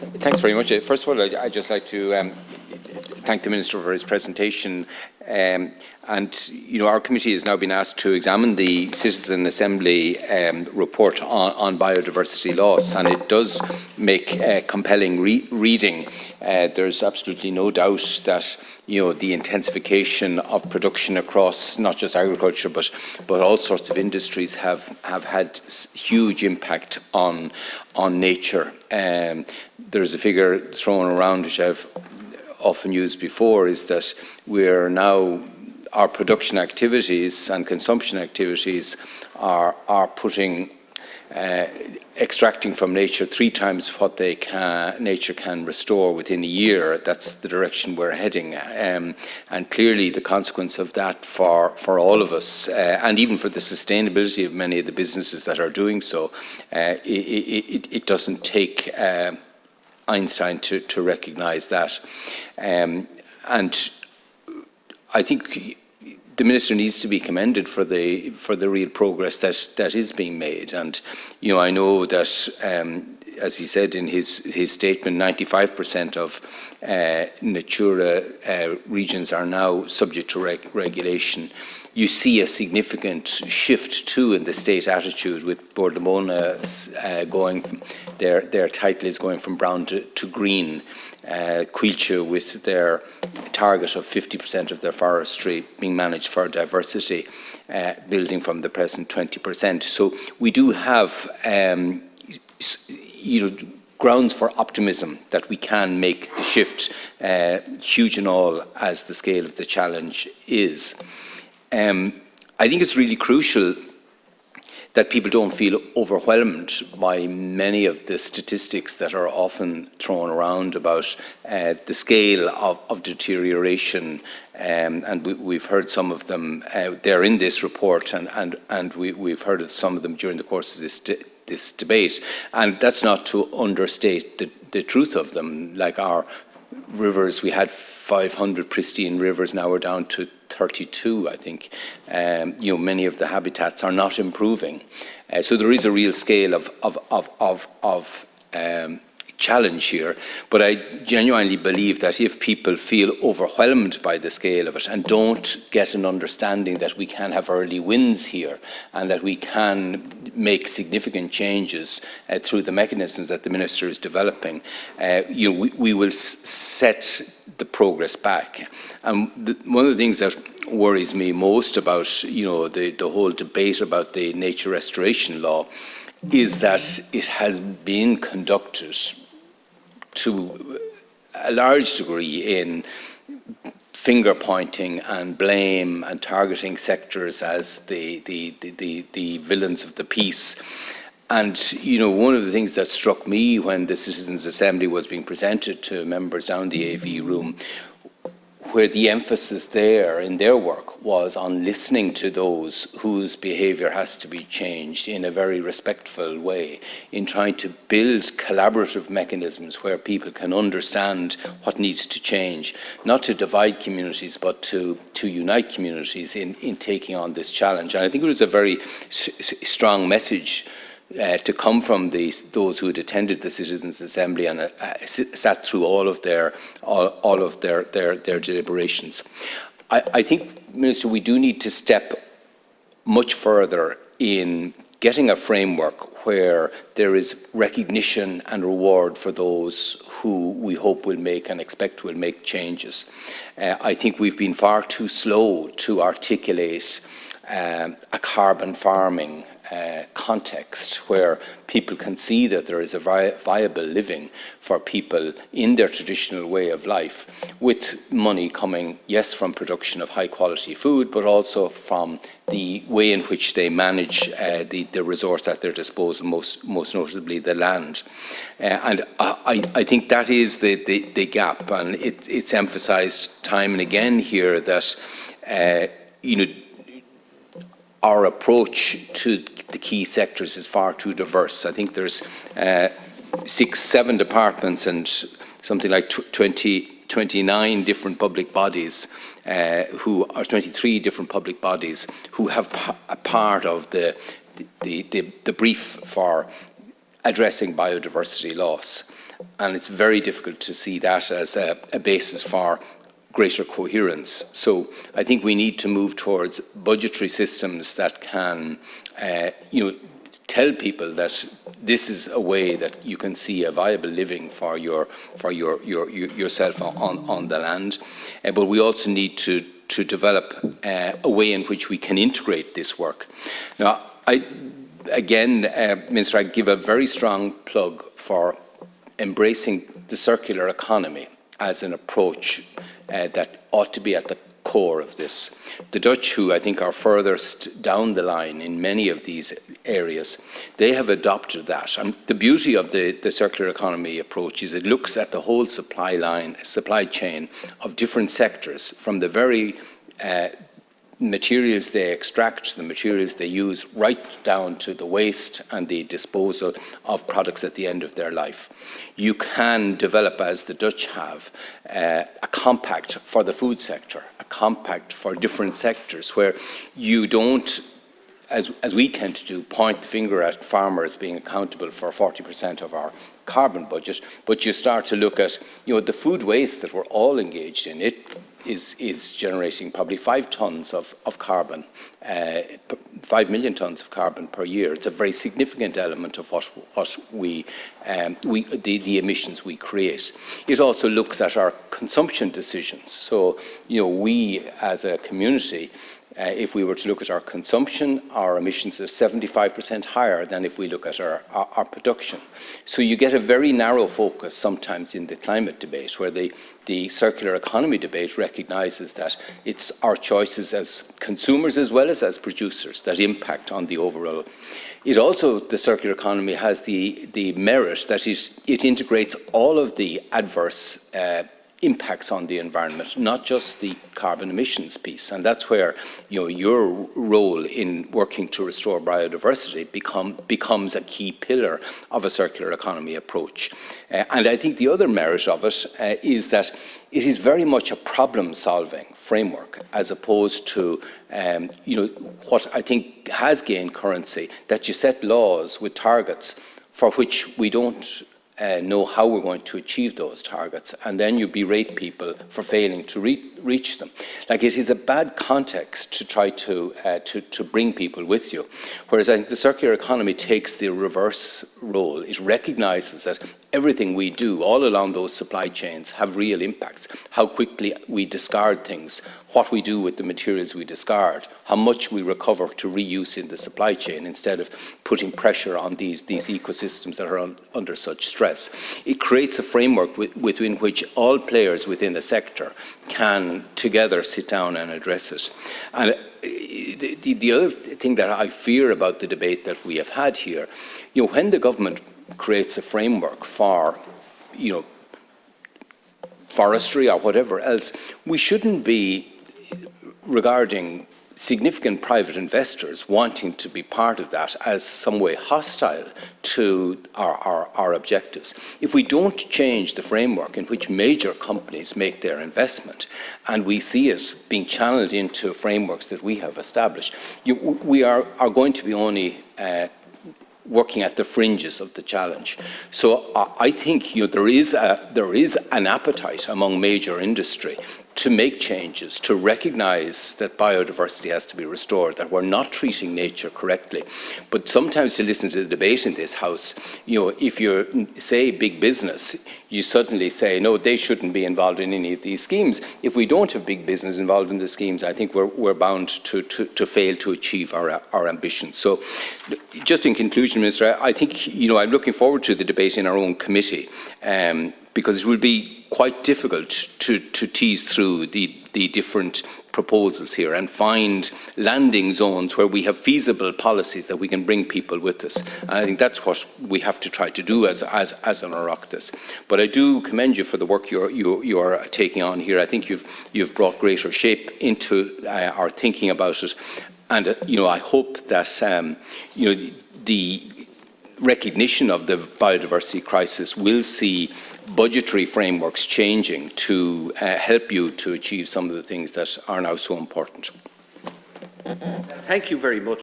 Thanks very much. First of all, I'd just like to thank the Minister for his presentation. And, you know, our committee has now been asked to examine the Citizen Assembly report on biodiversity loss, and it does make compelling reading. There's absolutely no doubt that, you know, the intensification of production across not just agriculture but all sorts of industries have had huge impact on nature. There's a figure thrown around which I've often used before, is that we're now, our production activities and consumption activities are putting extracting from nature 3 times what nature can restore within a year. That's the direction we're heading, and clearly the consequence of that for all of us, and even for the sustainability of many of the businesses that are doing so, it doesn't take Einstein to recognise that, and I think the Minister needs to be commended for the real progress that is being made. And, you know, I know that, as he said in his statement, 95% of Natura regions are now subject to regulation. You see a significant shift too in the state attitude, with Bordemona going, their title is going from brown to green. Quilcha with their target of 50% of their forestry being managed for diversity, building from the present 20%. So we do have, you know, grounds for optimism that we can make the shift, huge and all as the scale of the challenge is. I think it's really crucial that people don't feel overwhelmed by many of the statistics that are often thrown around about the scale of deterioration, and we've heard some of them. They're in this report, and we've heard of some of them during the course of this debate. And that's not to understate the truth of them. Like our rivers, we had 500 pristine rivers, now we're down to 32, I think. You know, many of the habitats are not improving. So there is a real scale of challenge here. But I genuinely believe that if people feel overwhelmed by the scale of it and don't get an understanding that we can have early wins here and that we can make significant changes through the mechanisms that the Minister is developing, you know, we will set the progress back. And one of the things that worries me most about, you know, the whole debate about the nature restoration law is that it has been conducted to a large degree in finger pointing and blame and targeting sectors as the villains of the peace. And, you know, one of the things that struck me when the Citizens' Assembly was being presented to members down the AV room, where the emphasis there in their work was on listening to those whose behaviour has to be changed in a very respectful way, in trying to build collaborative mechanisms where people can understand what needs to change, not to divide communities but to unite communities in taking on this challenge. And I think it was a very strong message to come from those who had attended the Citizens' Assembly and sat through all of their deliberations. I think, Minister, we do need to step much further in getting a framework where there is recognition and reward for those who we hope will make and expect will make changes. I think we've been far too slow to articulate a carbon farming context where people can see that there is a viable living for people in their traditional way of life, with money coming, yes, from production of high quality food, but also from the way in which they manage the resource at their disposal, most notably the land. And I think that is the gap, and it's emphasised time and again here that you know, our approach to the key sectors is far too diverse. I think there's 6-7 departments and something like 29 different public bodies who are 23 different public bodies who have a part of the brief for addressing biodiversity loss. And it's very difficult to see that as a basis for greater coherence. So I think we need to move towards budgetary systems that can, tell people that this is a way that you can see a viable living for yourself on the land. But we also need to develop a way in which we can integrate this work. Now, Minister, I give a very strong plug for embracing the circular economy as an approach that ought to be at the core of this. The Dutch, who I think are furthest down the line in many of these areas, they have adopted that. And the beauty of the circular economy approach is it looks at the whole supply chain of different sectors, from the very materials they extract, the materials they use, right down to the waste and the disposal of products at the end of their life. You can develop, as the Dutch have, a compact for the food sector, a compact for different sectors, where you don't, as we tend to do, point the finger at farmers being accountable for 40% of our carbon budget, but you start to look at, the food waste that we're all engaged in. It is generating probably 5 tons of carbon, 5 million tons of carbon per year. It's a very significant element of what the emissions we create. It also looks at our consumption decisions. So, we as a community, if we were to look at our consumption, our emissions are 75% higher than if we look at our production. So you get a very narrow focus sometimes in the climate debate, where the circular economy debate recognises that it's our choices as consumers as well as producers that impact on the overall. It also, the circular economy has the merit that it integrates all of the adverse impacts on the environment, not just the carbon emissions piece. And that's where your role in working to restore biodiversity becomes a key pillar of a circular economy approach. And I think the other merit of it is that it is very much a problem-solving framework, as opposed to what I think has gained currency, that you set laws with targets for which we don't know how we're going to achieve those targets, and then you berate people for failing to reach them. Like, it is a bad context to try to bring people with you. Whereas I think the circular economy takes the reverse role. It recognises that everything we do all along those supply chains have real impacts. How quickly we discard things, what we do with the materials we discard, how much we recover to reuse in the supply chain, instead of putting pressure on these ecosystems that are under such stress. It creates a framework within which all players within the sector can together sit down and address it. And the other thing that I fear about the debate that we have had here, when the government creates a framework for, forestry or whatever else, we shouldn't be regarding significant private investors wanting to be part of that as some way hostile to our objectives. If we don't change the framework in which major companies make their investment, and we see it being channeled into frameworks that we have established, we are going to be only working at the fringes of the challenge. So I think there is an appetite among major industry to make changes, to recognise that biodiversity has to be restored, that we're not treating nature correctly. But sometimes, to listen to the debate in this House, if you say big business, you suddenly say, no, they shouldn't be involved in any of these schemes. If we don't have big business involved in the schemes, I think we're bound to fail to achieve our ambitions. So, just in conclusion, Minister, I think, I'm looking forward to the debate in our own committee, because it will be quite difficult to tease through the different proposals here and find landing zones where we have feasible policies that we can bring people with us. And I think that's what we have to try to do as an Oireachtas. But I do commend you for the work you are taking on here. I think you've brought greater shape into our thinking about it. And I hope that the recognition of the biodiversity crisis will see budgetary frameworks changing to help you to achieve some of the things that are now so important. Thank you very much.